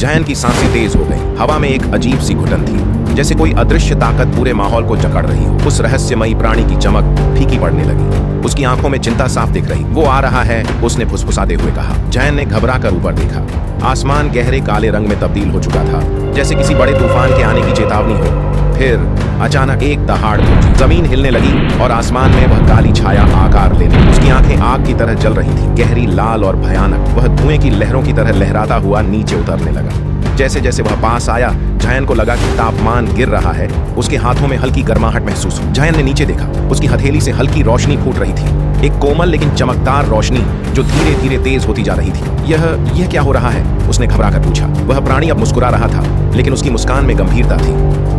जयन की सांसें तेज हो गई। हवा में एक अजीब सी घुटन थी, जैसे कोई अदृश्य ताकत पूरे माहौल को जकड़ रही हो। उस रहस्यमयी प्राणी की चमक फीकी पड़ने लगी। उसकी आंखों में चिंता साफ दिख रही। वो आ रहा है, उसने फुसफुसाते हुए कहा। जयन ने घबरा कर ऊपर देखा। आसमान गहरे काले रंग में तब्दील हो चुका था, जैसे किसी बड़े तूफान के आने की चेतावनी हो। फिर अचानक एक दहाड़ गूंजी, जमीन हिलने लगी और आसमान में वह काली छाया आकार लेने लगी। उसकी आंखें आग की तरह जल रही थी, गहरी लाल और भयानक। वह धुएं की लहरों की तरह लहराता हुआ नीचे उतरने लगा। जैसे जैसे वह पास आया, जयन को लगा कि तापमान गिर रहा है। उसके हाथों में हल्की गर्माहट महसूस हुई। जयन ने नीचे देखा। उसकी हथेली से हल्की रोशनी फूट रही थी, एक कोमल लेकिन चमकदार रोशनी जो धीरे धीरे तेज होती जा रही थी। यह क्या हो रहा है? उसने घबरा कर पूछा। वह प्राणी अब मुस्कुरा रहा था, लेकिन उसकी मुस्कान में गंभीरता थी।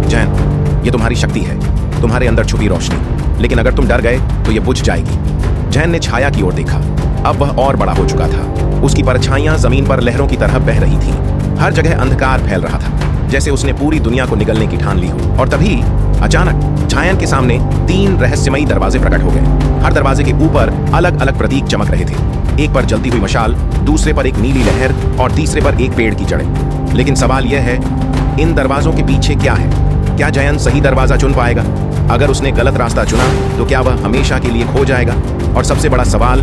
जयन, ये तुम्हारी शक्ति है, तुम्हारे अंदर छुपी रोशनी। लेकिन अगर तुम डर गए तो ये बुझ जाएगी। जयन ने छाया की ओर देखा। अब वह और बड़ा हो चुका था। उसकी परछाइयां जमीन पर लहरों की तरह बह रही थी। हर जगह अंधकार फैल रहा था, जैसे उसने पूरी दुनिया को निगलने की ठान ली हो। और तभी अचानक जयन के सामने 3 रहस्यमयी दरवाजे प्रकट हो गए। हर दरवाजे के ऊपर अलग अलग प्रतीक चमक रहे थे। एक पर जलती हुई मशाल, दूसरे पर एक नीली लहर और तीसरे पर एक पेड़ की जड़ें। लेकिन सवाल यह है, इन दरवाजों के पीछे क्या है? क्या जयन सही दरवाजा चुन पाएगा? अगर उसने गलत रास्ता चुना तो क्या वह हमेशा के लिए खो जाएगा? और सबसे बड़ा सवाल,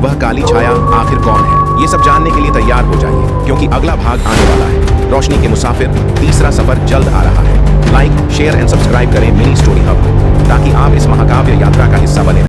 वह काली छाया आखिर कौन है? ये सब जानने के लिए तैयार हो जाइए, क्योंकि अगला भाग आने वाला है। रोशनी के मुसाफिर तीसरा सफर जल्द आ रहा है। लाइक, शेयर एंड सब्सक्राइब करें मिनी स्टोरी हब, ताकि आप इस महाकाव्य यात्रा का हिस्सा बने।